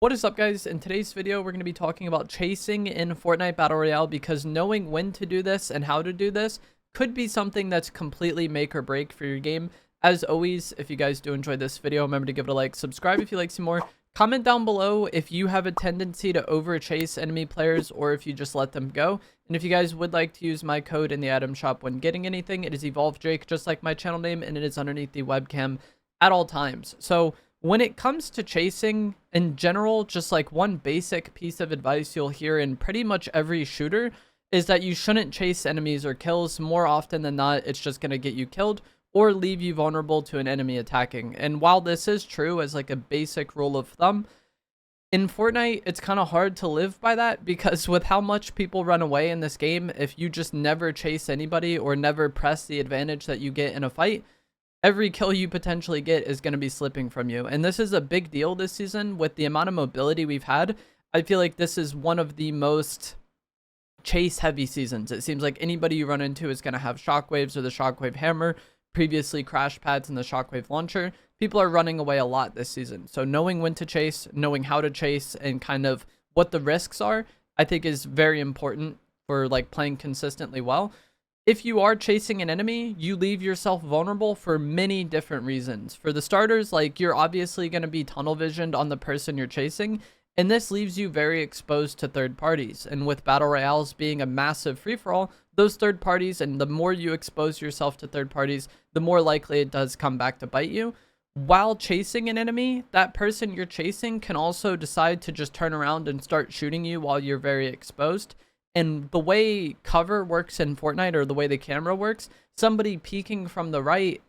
What is up, guys? In today's video, we're going to be talking about chasing in Fortnite Battle Royale, because knowing when to do this and how to do this could be something that's completely make or break for your game. As always, if you guys do enjoy this video, remember to give it a like, subscribe if you like some more, comment down below if you have a tendency to over chase enemy players or if you just let them go. And if you guys would like to use my code in the item shop when getting anything, it is EvolveDrake, just like my channel name, and it is underneath the webcam at all times. So when it comes to chasing in general, just like one basic piece of advice you'll hear in pretty much every shooter is that you shouldn't chase enemies or kills. More often than not, it's just going to get you killed or leave you vulnerable to an enemy attacking. And while this is true as like a basic rule of thumb, in Fortnite, it's kind of hard to live by that, because with how much people run away in this game, if you just never chase anybody or never press the advantage that you get in a fight, every kill you potentially get is going to be slipping from you. And this is a big deal this season with the amount of mobility we've had. I feel like this is one of the most chase heavy seasons. It seems like anybody you run into is going to have shockwaves or the shockwave hammer, previously crash pads and the shockwave launcher. People are running away a lot this season. So knowing when to chase, knowing how to chase, and kind of what the risks are, I think is very important for like playing consistently well. If you are chasing an enemy, you leave yourself vulnerable for many different reasons. For the starters, like, you're obviously going to be tunnel visioned on the person you're chasing, and this leaves you very exposed to third parties. And with battle royales being a massive free-for-all, those third parties, and the more you expose yourself to third parties, the more likely it does come back to bite you. While chasing an enemy, that person you're chasing can also decide to just turn around and start shooting you while you're very exposed. And the way cover works in Fortnite, or the way the camera works, somebody peeking from the right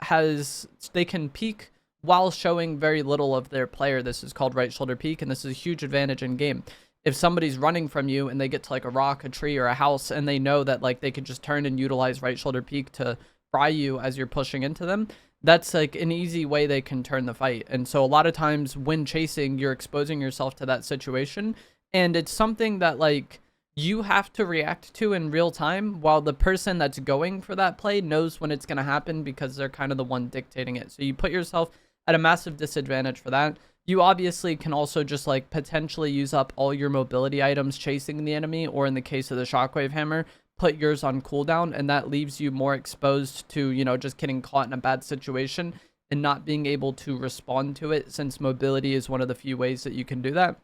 they can peek while showing very little of their player. This is called right shoulder peek, and this is a huge advantage in game. If somebody's running from you and they get to like a rock, a tree, or a house, and they know that like they could just turn and utilize right shoulder peek to fry you as you're pushing into them, that's like an easy way they can turn the fight. And so a lot of times when chasing, you're exposing yourself to that situation, and it's something that like you have to react to in real time, while the person that's going for that play knows when it's going to happen, because they're kind of the one dictating it. So you put yourself at a massive disadvantage for that. You obviously can also just like potentially use up all your mobility items chasing the enemy, or in the case of the shockwave hammer, put yours on cooldown, and that leaves you more exposed to, you know, just getting caught in a bad situation and not being able to respond to it, since mobility is one of the few ways that you can do that.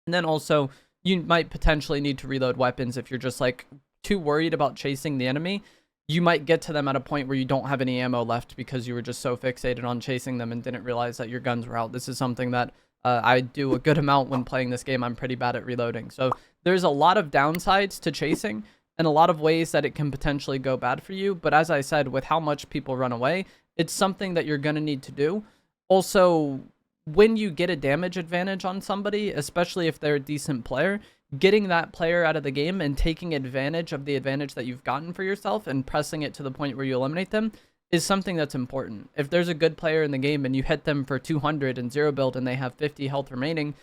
And then also, you might potentially need to reload weapons if you're just like too worried about chasing the enemy. You might get to them at a point where you don't have any ammo left because you were just so fixated on chasing them and didn't realize that your guns were out. This is something that I do a good amount when playing this game. I'm pretty bad at reloading. So there's a lot of downsides to chasing and a lot of ways that it can potentially go bad for you. But as I said, with how much people run away, it's something that you're going to need to do. Also, when you get a damage advantage on somebody, especially if they're a decent player, getting that player out of the game and taking advantage of the advantage that you've gotten for yourself and pressing it to the point where you eliminate them is something that's important. If there's a good player in the game and you hit them for 200 in zero build and they have 50 health remaining,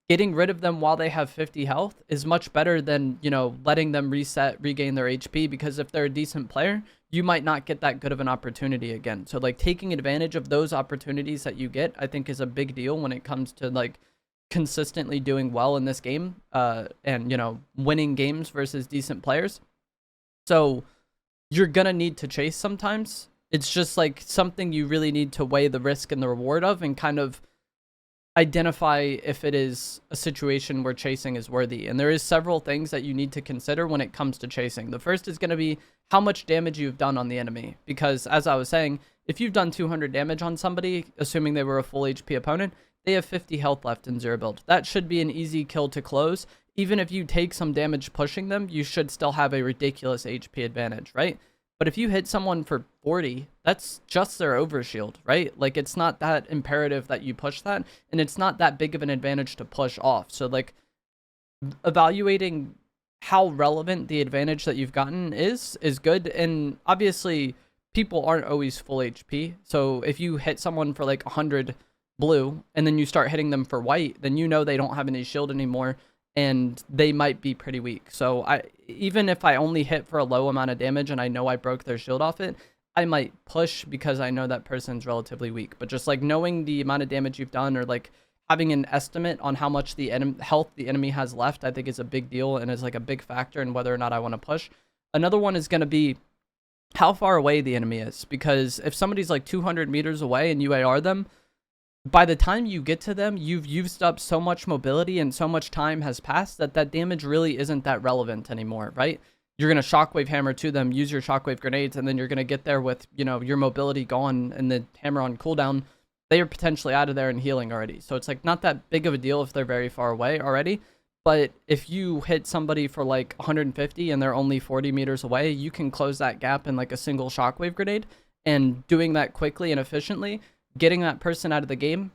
getting rid of them while they have 50 health is much better than, you know, letting them regain their HP, because if they're a decent player, you might not get that good of an opportunity again. So like taking advantage of those opportunities that you get, I think, is a big deal when it comes to like consistently doing well in this game, and, you know, winning games versus decent players. So you're gonna need to chase sometimes. It's just like something you really need to weigh the risk and the reward of, and kind of identify if it is a situation where chasing is worthy. And there is several things that you need to consider when it comes to chasing. The first is going to be how much damage you've done on the enemy, because as I was saying, if you've done 200 damage on somebody, assuming they were a full HP opponent, they have 50 health left in zero build. That should be an easy kill to close. Even if you take some damage pushing them, you should still have a ridiculous HP advantage, right? But if you hit someone for 40, that's just their overshield, right? Like, it's not that imperative that you push that, and it's not that big of an advantage to push off. So like, evaluating how relevant the advantage that you've gotten is good. And obviously people aren't always full HP. So if you hit someone for like 100 blue and then you start hitting them for white, then you know they don't have any shield anymore, and they might be pretty weak. So even if I only hit for a low amount of damage and I know I broke their shield off it, I might push because I know that person's relatively weak. But just like knowing the amount of damage you've done, or like having an estimate on how much the health the enemy has left, I think is a big deal and is like a big factor in whether or not I want to push. Another one is going to be how far away the enemy is, because if somebody's like 200 meters away and you AR them, by the time you get to them, you've used up so much mobility and so much time has passed that that damage really isn't that relevant anymore, right? You're going to shockwave hammer to them, use your shockwave grenades, and then you're going to get there with, you know, your mobility gone and the hammer on cooldown. They are potentially out of there and healing already. So it's like not that big of a deal if they're very far away already. But if you hit somebody for like 150 and they're only 40 meters away, you can close that gap in like a single shockwave grenade. And doing that quickly and efficiently, getting that person out of the game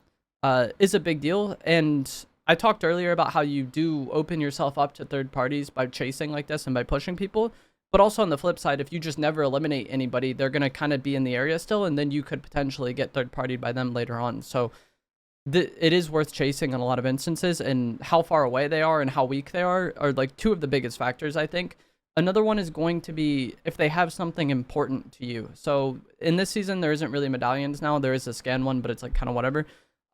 is a big deal. And I talked earlier about how you do open yourself up to third parties by chasing like this and by pushing people. But also on the flip side, if you just never eliminate anybody, they're going to kind of be in the area still, and then you could potentially get third partied by them later on. So it is worth chasing in a lot of instances, and how far away they are and how weak they are like two of the biggest factors, I think. Another one is going to be if they have something important to you. So in this season, there isn't really medallions now. There is a scan one, but it's like kind of whatever.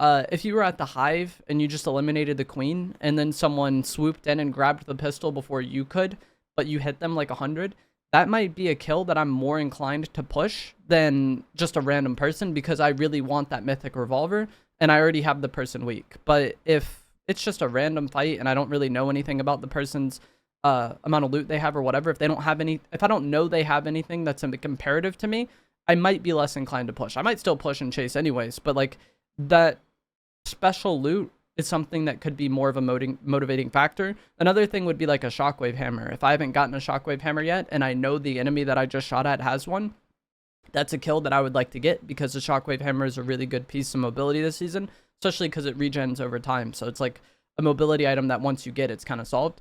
If you were at the hive and you just eliminated the queen and then someone swooped in and grabbed the pistol before you could, but you hit them like 100, that might be a kill that I'm more inclined to push than just a random person, because I really want that mythic revolver and I already have the person weak. But if it's just a random fight and I don't really know anything about the person's amount of loot they have or whatever, if I don't know they have anything that's comparative to me, I might be less inclined to push. I might still push and chase anyways, but like that special loot is something that could be more of a motivating factor. Another thing would be like a shockwave hammer. If I haven't gotten a shockwave hammer yet and I know the enemy that I just shot at has one, that's a kill that I would like to get, because the shockwave hammer is a really good piece of mobility this season, especially because it regens over time. So it's like a mobility item that once you get, it's kind of solved.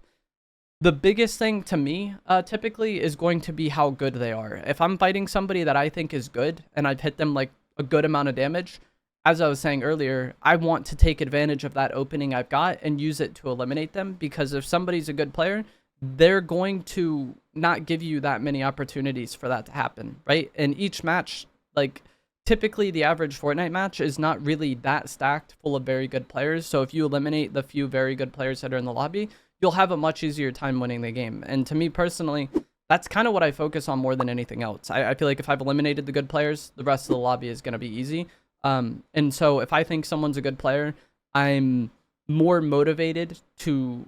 The biggest thing to me typically is going to be how good they are. If I'm fighting somebody that I think is good and I've hit them like a good amount of damage, as I was saying earlier, I want to take advantage of that opening I've got and use it to eliminate them, because if somebody's a good player, they're going to not give you that many opportunities for that to happen, right? And each match, like typically the average Fortnite match is not really that stacked full of very good players. So if you eliminate the few very good players that are in the lobby, you'll have a much easier time winning the game. And to me personally, that's kind of what I focus on more than anything else. I feel like if I've eliminated the good players, the rest of the lobby is going to be easy. And so if I think someone's a good player, I'm more motivated to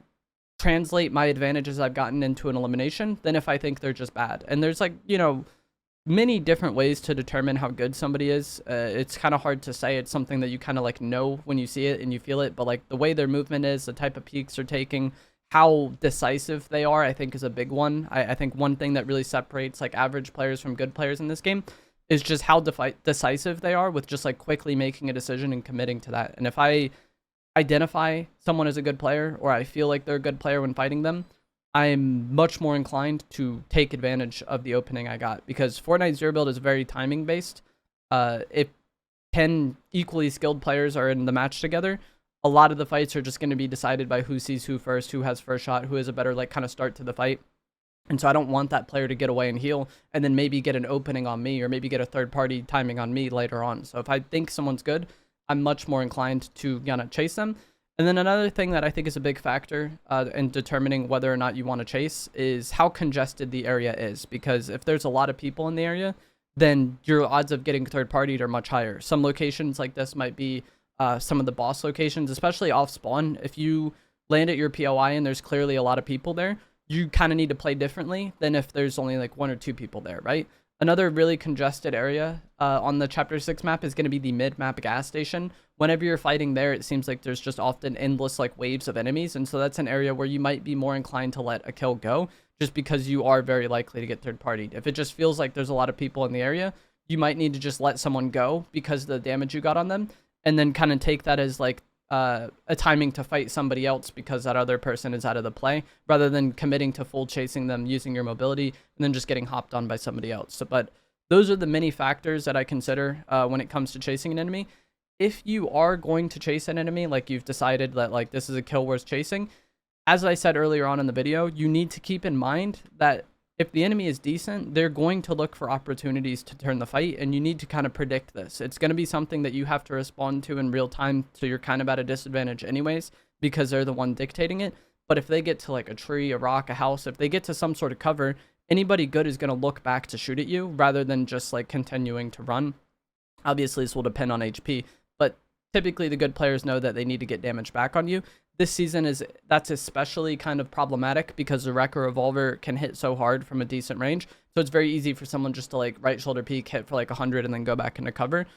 translate my advantages I've gotten into an elimination than if I think they're just bad. And there's like, you know, many different ways to determine how good somebody is. It's kind of hard to say. It's something that you kind of like know when you see it and you feel it, but like the way their movement is, the type of peaks they're taking, how decisive they are, I think is a big one. I think one thing that really separates like average players from good players in this game is just how decisive they are with just like quickly making a decision and committing to that. And if I identify someone as a good player, or I feel like they're a good player when fighting them, I'm much more inclined to take advantage of the opening I got, because Fortnite Zero Build is very timing based. If 10 equally skilled players are in the match together, a lot of the fights are just going to be decided by who sees who first, who has first shot, who has a better like kind of start to the fight. And so I don't want that player to get away and heal and then maybe get an opening on me, or maybe get a third party timing on me later on. So if I think someone's good, I'm much more inclined to chase them. And then another thing that I think is a big factor in determining whether or not you want to chase is how congested the area is. Because if there's a lot of people in the area, then your odds of getting third partied are much higher. Some locations like this might be some of the boss locations, especially off spawn. If you land at your POI and there's clearly a lot of people there, you kind of need to play differently than if there's only like 1 or 2 people there, right? Another really congested area on the Chapter 6 map is going to be the mid-map gas station. Whenever you're fighting there, it seems like there's just often endless like waves of enemies, and so that's an area where you might be more inclined to let a kill go, just because you are very likely to get third-partied. If it just feels like there's a lot of people in the area, you might need to just let someone go because of the damage you got on them, and then kind of take that as like a timing to fight somebody else because that other person is out of the play, rather than committing to full chasing them using your mobility and then just getting hopped on by somebody else. So, but those are the many factors that I consider when it comes to chasing an enemy. If you are going to chase an enemy, like you've decided that like this is a kill worth chasing, as I said earlier on in the video, you need to keep in mind that if the enemy is decent, they're going to look for opportunities to turn the fight, and you need to kind of predict this. It's going to be something that you have to respond to in real time, so you're kind of at a disadvantage anyways, because they're the one dictating it. But if they get to like a tree, a rock, a house, if they get to some sort of cover, anybody good is going to look back to shoot at you rather than just like continuing to run. Obviously, this will depend on HP, but typically the good players know that they need to get damage back on you. This season that's especially kind of problematic because the Wrecker Revolver can hit so hard from a decent range. So it's very easy for someone just to like right shoulder peek, hit for like 100 and then go back into cover.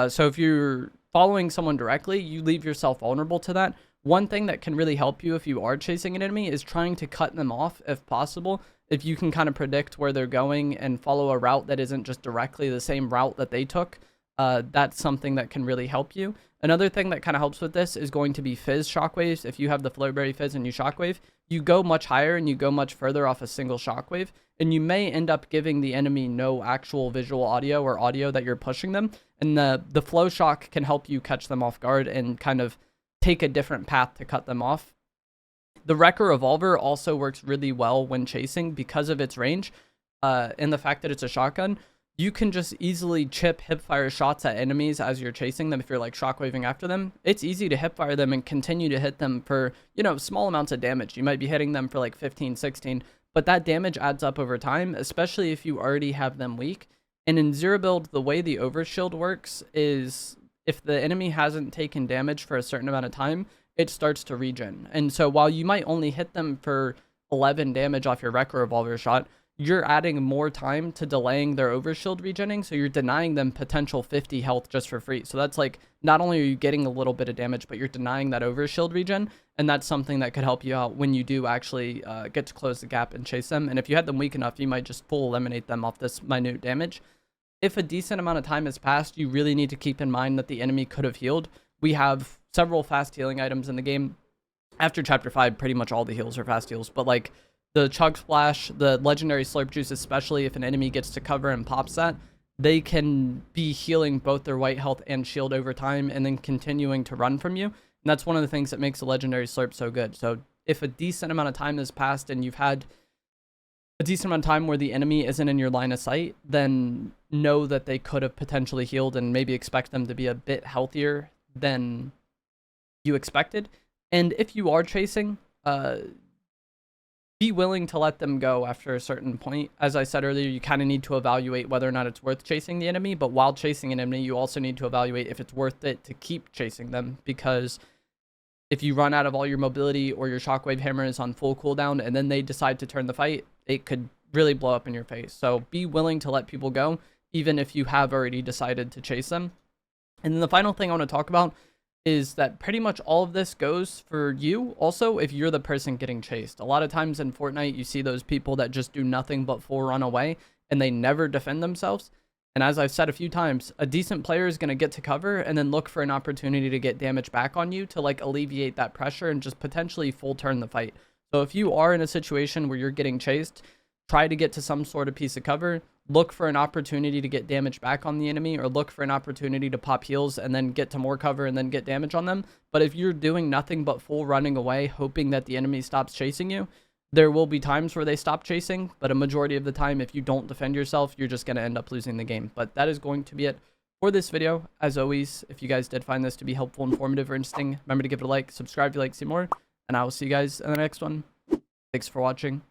So if you're following someone directly, you leave yourself vulnerable to that. One thing that can really help you if you are chasing an enemy is trying to cut them off if possible. If you can kind of predict where they're going and follow a route that isn't just directly the same route that they took, that's something that can really help you. Another thing that kind of helps with this is going to be fizz shockwaves. If you have the Flowberry fizz and you shockwave, you go much higher and you go much further off a single shockwave, and you may end up giving the enemy no actual visual audio or audio that you're pushing them, and the flow shock can help you catch them off guard and kind of take a different path to cut them off. The Wrecker Revolver also works really well when chasing because of its range and the fact that it's a shotgun. You can just easily chip hipfire shots at enemies as you're chasing them if you're like shockwaving after them. It's easy to hipfire them and continue to hit them for, you know, small amounts of damage. You might be hitting them for like 15, 16, but that damage adds up over time, especially if you already have them weak. And in Zero Build, the way the overshield works is if the enemy hasn't taken damage for a certain amount of time, it starts to regen. And so while you might only hit them for 11 damage off your Wrecker Revolver shot, you're adding more time to delaying their overshield regenning, so you're denying them potential 50 health just for free. So that's like, not only are you getting a little bit of damage, but you're denying that overshield regen, and that's something that could help you out when you do actually get to close the gap and chase them. And if you had them weak enough, you might just full eliminate them off this minute damage. If a decent amount of time has passed, you really need to keep in mind that the enemy could have healed. We have several fast healing items in the game. After Chapter 5, pretty much all the heals are fast heals, but like the Chug Splash, the Legendary Slurp Juice, especially if an enemy gets to cover and pops that, they can be healing both their white health and shield over time and then continuing to run from you. And that's one of the things that makes the Legendary Slurp so good. So if a decent amount of time has passed and you've had a decent amount of time where the enemy isn't in your line of sight, then know that they could have potentially healed and maybe expect them to be a bit healthier than you expected. And if you are chasing, be willing to let them go after a certain point. As I said earlier, you kind of need to evaluate whether or not it's worth chasing the enemy, but while chasing an enemy, you also need to evaluate if it's worth it to keep chasing them, because if you run out of all your mobility or your shockwave hammer is on full cooldown and then they decide to turn the fight, it could really blow up in your face. So be willing to let people go, even if you have already decided to chase them. And then the final thing I want to talk about is that pretty much all of this goes for you also if you're the person getting chased. A lot of times in Fortnite, you see those people that just do nothing but full run away and they never defend themselves. And as I've said a few times, a decent player is going to get to cover and then look for an opportunity to get damage back on you to like alleviate that pressure and just potentially full turn the fight. So if you are in a situation where you're getting chased, try to get to some sort of piece of cover, look for an opportunity to get damage back on the enemy, or look for an opportunity to pop heals and then get to more cover and then get damage on them. But if you're doing nothing but full running away, hoping that the enemy stops chasing you, there will be times where they stop chasing, but a majority of the time, if you don't defend yourself, you're just going to end up losing the game. But that is going to be it for this video. As always, if you guys did find this to be helpful, informative, or interesting, remember to give it a like, subscribe if you like to see more, and I will see you guys in the next one. Thanks for watching.